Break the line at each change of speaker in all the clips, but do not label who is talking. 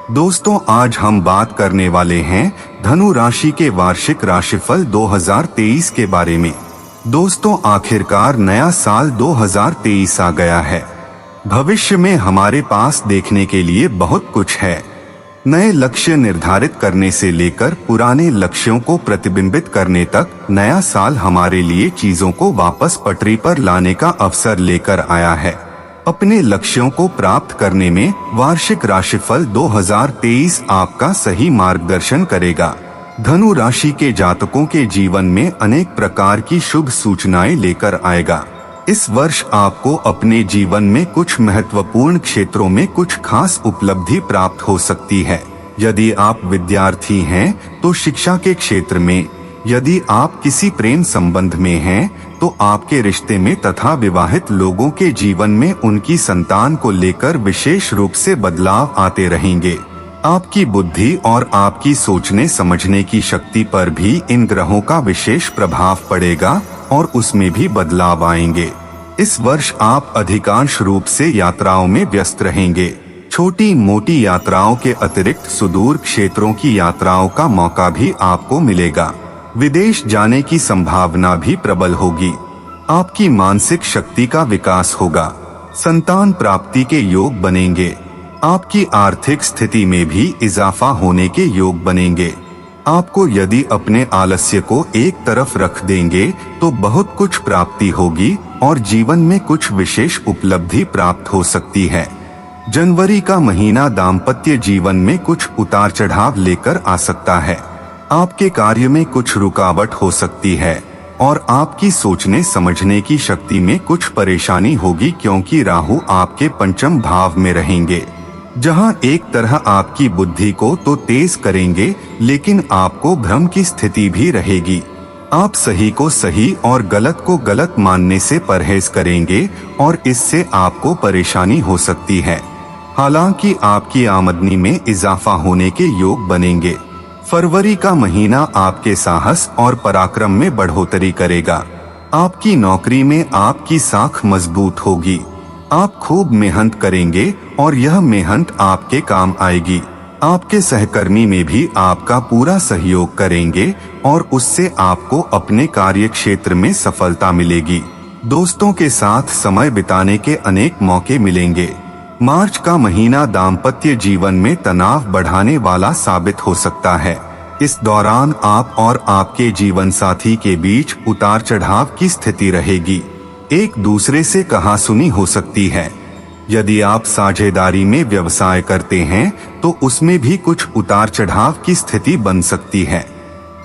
दोस्तों, आज हम बात करने वाले हैं धनु राशि के वार्षिक राशिफल 2023 के बारे में। दोस्तों, आखिरकार नया साल 2023 आ गया है। भविष्य में हमारे पास देखने के लिए बहुत कुछ है। नए लक्ष्य निर्धारित करने से लेकर पुराने लक्ष्यों को प्रतिबिंबित करने तक, नया साल हमारे लिए चीजों को वापस पटरी पर लाने का अवसर लेकर आया है। अपने लक्ष्यों को प्राप्त करने में वार्षिक राशिफल 2023 आपका सही मार्गदर्शन करेगा। धनु राशि के जातकों के जीवन में अनेक प्रकार की शुभ सूचनाएं लेकर आएगा। इस वर्ष आपको अपने जीवन में कुछ महत्वपूर्ण क्षेत्रों में कुछ खास उपलब्धि प्राप्त हो सकती है। यदि आप विद्यार्थी हैं तो शिक्षा के क्षेत्र में, यदि आप किसी प्रेम संबंध में हैं तो आपके रिश्ते में तथा विवाहित लोगों के जीवन में उनकी संतान को लेकर विशेष रूप से बदलाव आते रहेंगे। आपकी बुद्धि और आपकी सोचने समझने की शक्ति पर भी इन ग्रहों का विशेष प्रभाव पड़ेगा और उसमें भी बदलाव आएंगे। इस वर्ष आप अधिकांश रूप से यात्राओं में व्यस्त रहेंगे। छोटी मोटी यात्राओं के अतिरिक्त सुदूर क्षेत्रों की यात्राओं का मौका भी आपको मिलेगा। विदेश जाने की संभावना भी प्रबल होगी। आपकी मानसिक शक्ति का विकास होगा। संतान प्राप्ति के योग बनेंगे। आपकी आर्थिक स्थिति में भी इजाफा होने के योग बनेंगे। आपको यदि अपने आलस्य को एक तरफ रख देंगे तो बहुत कुछ प्राप्ति होगी और जीवन में कुछ विशेष उपलब्धि प्राप्त हो सकती है। जनवरी का महीना दाम्पत्य जीवन में कुछ उतार चढ़ाव लेकर आ सकता है। आपके कार्य में कुछ रुकावट हो सकती है और आपकी सोचने समझने की शक्ति में कुछ परेशानी होगी, क्योंकि राहु आपके पंचम भाव में रहेंगे, जहां एक तरह आपकी बुद्धि को तो तेज करेंगे लेकिन आपको भ्रम की स्थिति भी रहेगी। आप सही को सही और गलत को गलत मानने से परहेज करेंगे और इससे आपको परेशानी हो सकती है। हालांकि आपकी आमदनी में इजाफा होने के योग बनेंगे। फरवरी का महीना आपके साहस और पराक्रम में बढ़ोतरी करेगा। आपकी नौकरी में आपकी साख मजबूत होगी। आप खूब मेहनत करेंगे और यह मेहनत आपके काम आएगी। आपके सहकर्मी में भी आपका पूरा सहयोग करेंगे और उससे आपको अपने कार्य क्षेत्र में सफलता मिलेगी। दोस्तों के साथ समय बिताने के अनेक मौके मिलेंगे। मार्च का महीना दाम्पत्य जीवन में तनाव बढ़ाने वाला साबित हो सकता है। इस दौरान आप और आपके जीवन साथी के बीच उतार चढ़ाव की स्थिति रहेगी। एक दूसरे से कहासुनी हो सकती है। यदि आप साझेदारी में व्यवसाय करते हैं तो उसमें भी कुछ उतार चढ़ाव की स्थिति बन सकती है।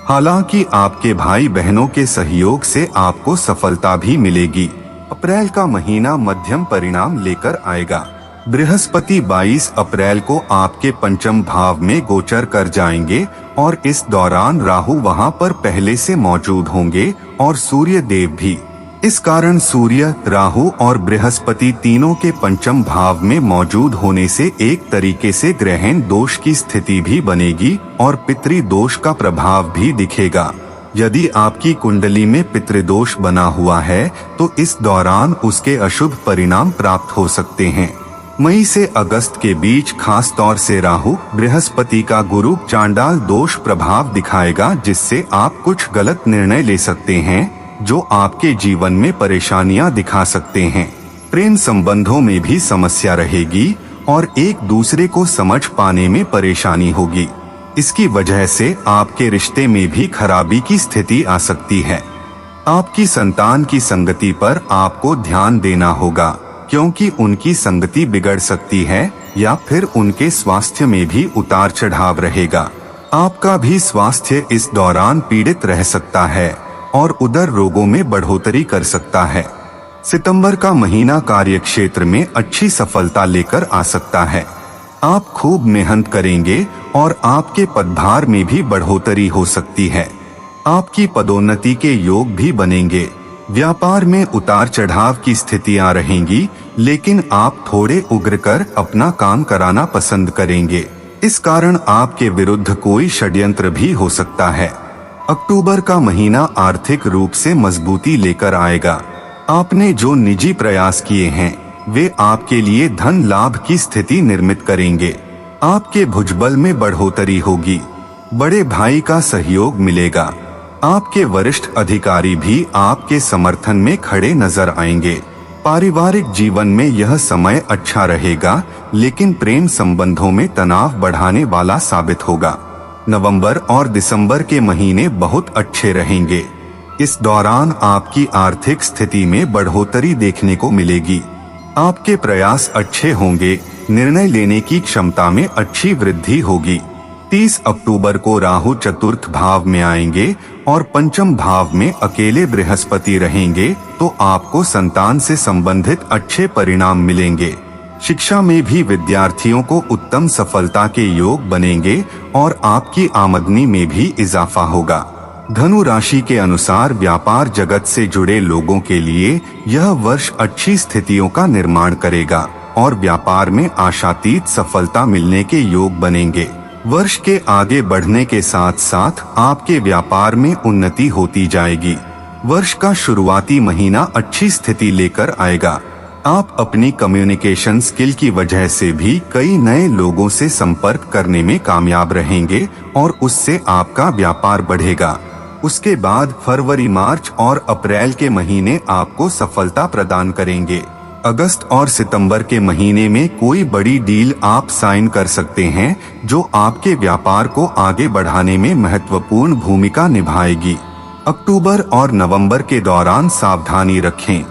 हालांकि आपके भाई बहनों के सहयोग से आपको सफलता भी मिलेगी। अप्रैल का महीना मध्यम परिणाम लेकर आएगा। बृहस्पति 22 अप्रैल को आपके पंचम भाव में गोचर कर जाएंगे और इस दौरान राहु वहां पर पहले से मौजूद होंगे और सूर्य देव भी। इस कारण सूर्य, राहु और बृहस्पति तीनों के पंचम भाव में मौजूद होने से एक तरीके से ग्रहण दोष की स्थिति भी बनेगी और पितृदोष का प्रभाव भी दिखेगा। यदि आपकी कुंडली में पितृदोष बना हुआ है तो इस दौरान उसके अशुभ परिणाम प्राप्त हो सकते हैं। मई से अगस्त के बीच खास तौर से राहु बृहस्पति का गुरु चांडाल दोष प्रभाव दिखाएगा, जिससे आप कुछ गलत निर्णय ले सकते हैं जो आपके जीवन में परेशानियां दिखा सकते हैं। प्रेम संबंधों में भी समस्या रहेगी और एक दूसरे को समझ पाने में परेशानी होगी। इसकी वजह से आपके रिश्ते में भी खराबी की स्थिति आ सकती है। आपकी संतान की संगति पर आपको ध्यान देना होगा, क्योंकि उनकी संगति बिगड़ सकती है या फिर उनके स्वास्थ्य में भी उतार चढ़ाव रहेगा। आपका भी स्वास्थ्य इस दौरान पीड़ित रह सकता है और उदर रोगों में बढ़ोतरी कर सकता है। सितंबर का महीना कार्य क्षेत्र में अच्छी सफलता लेकर आ सकता है। आप खूब मेहनत करेंगे और आपके पदभार में भी बढ़ोतरी हो सकती है। आपकी पदोन्नति के योग भी बनेंगे। व्यापार में उतार चढ़ाव की स्थितियां रहेंगी, लेकिन आप थोड़े उग्र कर अपना काम कराना पसंद करेंगे। इस कारण आपके विरुद्ध कोई षड्यंत्र भी हो सकता है। अक्टूबर का महीना आर्थिक रूप से मजबूती लेकर आएगा। आपने जो निजी प्रयास किए हैं वे आपके लिए धन लाभ की स्थिति निर्मित करेंगे। आपके भुजबल में बढ़ोतरी होगी। बड़े भाई का सहयोग मिलेगा। आपके वरिष्ठ अधिकारी भी आपके समर्थन में खड़े नजर आएंगे। पारिवारिक जीवन में यह समय अच्छा रहेगा, लेकिन प्रेम संबंधों में तनाव बढ़ाने वाला साबित होगा। नवंबर और दिसंबर के महीने बहुत अच्छे रहेंगे। इस दौरान आपकी आर्थिक स्थिति में बढ़ोतरी देखने को मिलेगी। आपके प्रयास अच्छे होंगे। निर्णय लेने की क्षमता में अच्छी वृद्धि होगी। 30 अक्टूबर को राहु चतुर्थ भाव में आएंगे और पंचम भाव में अकेले बृहस्पति रहेंगे, तो आपको संतान से संबंधित अच्छे परिणाम मिलेंगे। शिक्षा में भी विद्यार्थियों को उत्तम सफलता के योग बनेंगे और आपकी आमदनी में भी इजाफा होगा। धनु राशि के अनुसार व्यापार जगत से जुड़े लोगों के लिए यह वर्ष अच्छी स्थितियों का निर्माण करेगा और व्यापार में आशातीत सफलता मिलने के योग बनेंगे। वर्ष के आगे बढ़ने के साथ साथ आपके व्यापार में उन्नति होती जाएगी। वर्ष का शुरुआती महीना अच्छी स्थिति लेकर आएगा। आप अपनी कम्युनिकेशन स्किल की वजह से भी कई नए लोगों से संपर्क करने में कामयाब रहेंगे और उससे आपका व्यापार बढ़ेगा। उसके बाद फरवरी, मार्च और अप्रैल के महीने आपको सफलता प्रदान करेंगे। अगस्त और सितंबर के महीने में कोई बड़ी डील आप साइन कर सकते हैं, जो आपके व्यापार को आगे बढ़ाने में महत्वपूर्ण भूमिका निभाएगी। अक्टूबर और नवंबर के दौरान सावधानी रखें।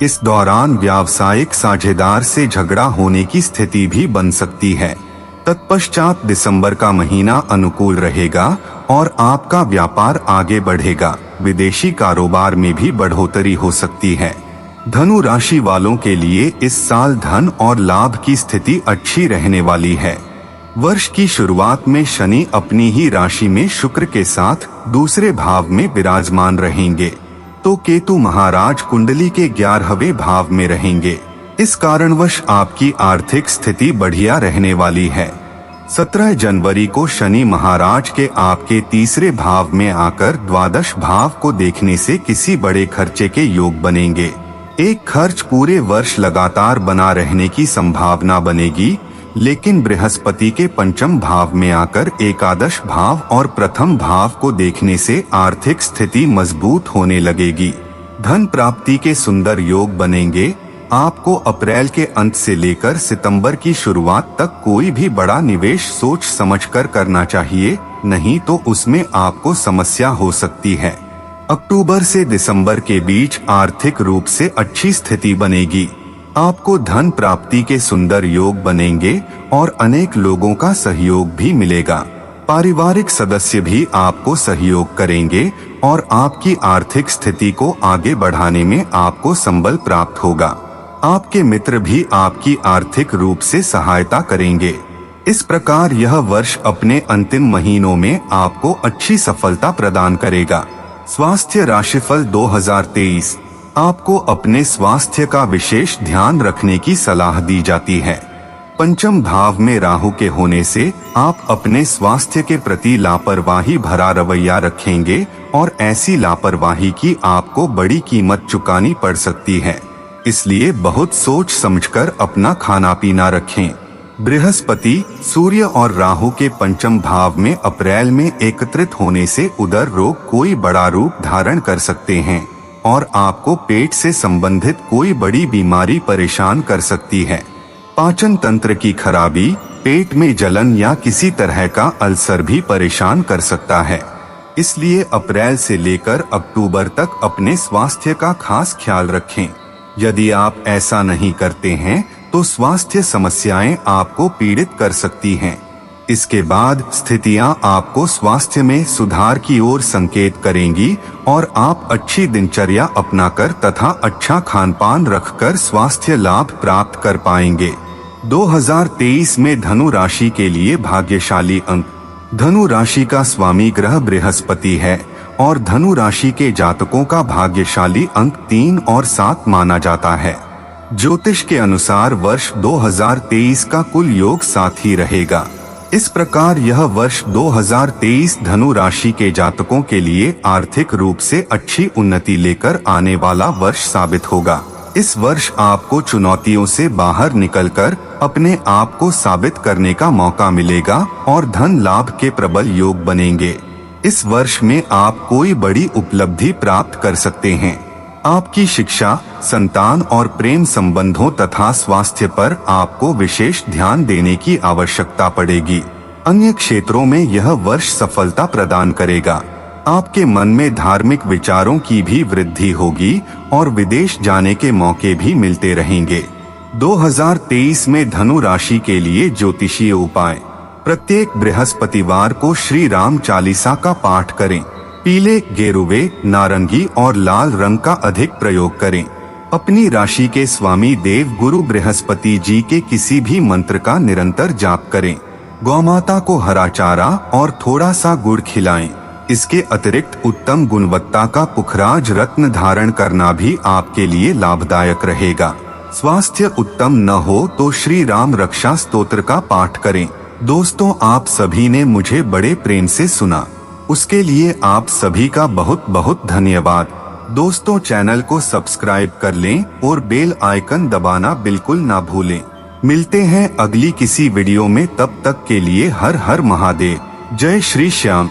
इस दौरान व्यावसायिक साझेदार से झगड़ा होने की स्थिति भी बन सकती है। तत्पश्चात दिसंबर का महीना अनुकूल रहेगा और आपका व्यापार आगे बढ़ेगा। विदेशी कारोबार में भी बढ़ोतरी हो सकती है। धनु राशि वालों के लिए इस साल धन और लाभ की स्थिति अच्छी रहने वाली है। वर्ष की शुरुआत में शनि अपनी ही राशि में शुक्र के साथ दूसरे भाव में विराजमान रहेंगे, तो केतु महाराज कुंडली के 11वें भाव में रहेंगे। इस कारणवश आपकी आर्थिक स्थिति बढ़िया रहने वाली है। 17 जनवरी को शनि महाराज के आपके तीसरे भाव में आकर द्वादश भाव को देखने से किसी बड़े खर्चे के योग बनेंगे। एक खर्च पूरे वर्ष लगातार बना रहने की संभावना बनेगी, लेकिन बृहस्पति के पंचम भाव में आकर एकादश भाव और प्रथम भाव को देखने से आर्थिक स्थिति मजबूत होने लगेगी। धन प्राप्ति के सुंदर योग बनेंगे। आपको अप्रैल के अंत से लेकर सितंबर की शुरुआत तक कोई भी बड़ा निवेश सोच समझकर करना चाहिए, नहीं तो उसमें आपको समस्या हो सकती है। अक्टूबर से दिसंबर के बीच आर्थिक रूप से अच्छी स्थिति बनेगी। आपको धन प्राप्ति के सुंदर योग बनेंगे और अनेक लोगों का सहयोग भी मिलेगा। पारिवारिक सदस्य भी आपको सहयोग करेंगे और आपकी आर्थिक स्थिति को आगे बढ़ाने में आपको संबल प्राप्त होगा। आपके मित्र भी आपकी आर्थिक रूप से सहायता करेंगे। इस प्रकार यह वर्ष अपने अंतिम महीनों में आपको अच्छी सफलता प्रदान करेगा। स्वास्थ्य राशिफल 2023। आपको अपने स्वास्थ्य का विशेष ध्यान रखने की सलाह दी जाती है। पंचम भाव में राहु के होने से आप अपने स्वास्थ्य के प्रति लापरवाही भरा रवैया रखेंगे और ऐसी लापरवाही की आपको बड़ी कीमत चुकानी पड़ सकती है। इसलिए बहुत सोच समझकर अपना खाना पीना रखें। बृहस्पति, सूर्य और राहु के पंचम भाव में अप्रैल में एकत्रित होने से उदर रोग कोई बड़ा रूप धारण कर सकते हैं और आपको पेट से संबंधित कोई बड़ी बीमारी परेशान कर सकती है। पाचन तंत्र की खराबी, पेट में जलन या किसी तरह का अल्सर भी परेशान कर सकता है। इसलिए अप्रैल से लेकर अक्टूबर तक अपने स्वास्थ्य का खास ख्याल रखें। यदि आप ऐसा नहीं करते हैं तो स्वास्थ्य समस्याएं आपको पीड़ित कर सकती हैं। इसके बाद स्थितियां आपको स्वास्थ्य में सुधार की ओर संकेत करेंगी और आप अच्छी दिनचर्या अपनाकर तथा अच्छा खानपान रखकर स्वास्थ्य लाभ प्राप्त कर पाएंगे। 2023 में धनु राशि के लिए भाग्यशाली अंक। धनु राशि का स्वामी ग्रह बृहस्पति है और धनु राशि के जातकों का भाग्यशाली अंक 3 और 7 माना जाता है। ज्योतिष के अनुसार वर्ष 2023 का कुल योग 7 ही रहेगा। इस प्रकार यह वर्ष 2023 धनु राशि के जातकों के लिए आर्थिक रूप से अच्छी उन्नति लेकर आने वाला वर्ष साबित होगा। इस वर्ष आपको चुनौतियों से बाहर निकलकर अपने आप को साबित करने का मौका मिलेगा और धन लाभ के प्रबल योग बनेंगे। इस वर्ष में आप कोई बड़ी उपलब्धि प्राप्त कर सकते हैं। आपकी शिक्षा, संतान और प्रेम संबंधों तथा स्वास्थ्य पर आपको विशेष ध्यान देने की आवश्यकता पड़ेगी। अन्य क्षेत्रों में यह वर्ष सफलता प्रदान करेगा। आपके मन में धार्मिक विचारों की भी वृद्धि होगी और विदेश जाने के मौके भी मिलते रहेंगे। 2023 में धनु राशि के लिए ज्योतिषीय उपाय। प्रत्येक बृहस्पतिवार को श्री राम चालीसा का पाठ करें। पीले, गेरुवे, नारंगी और लाल रंग का अधिक प्रयोग करें। अपनी राशि के स्वामी देव गुरु बृहस्पति जी के किसी भी मंत्र का निरंतर जाप करें। गौमाता को हरा चारा और थोड़ा सा गुड़ खिलाएं। इसके अतिरिक्त उत्तम गुणवत्ता का पुखराज रत्न धारण करना भी आपके लिए लाभदायक रहेगा। स्वास्थ्य उत्तम न हो तो श्री राम रक्षा स्तोत्र का पाठ करें। दोस्तों, आप सभी ने मुझे बड़े प्रेम से सुना, उसके लिए आप सभी का बहुत बहुत धन्यवाद। दोस्तों, चैनल को सब्सक्राइब कर लें और बेल आइकन दबाना बिल्कुल ना भूलें। मिलते हैं अगली किसी वीडियो में, तब तक के लिए हर हर महादेव। जय श्री श्याम।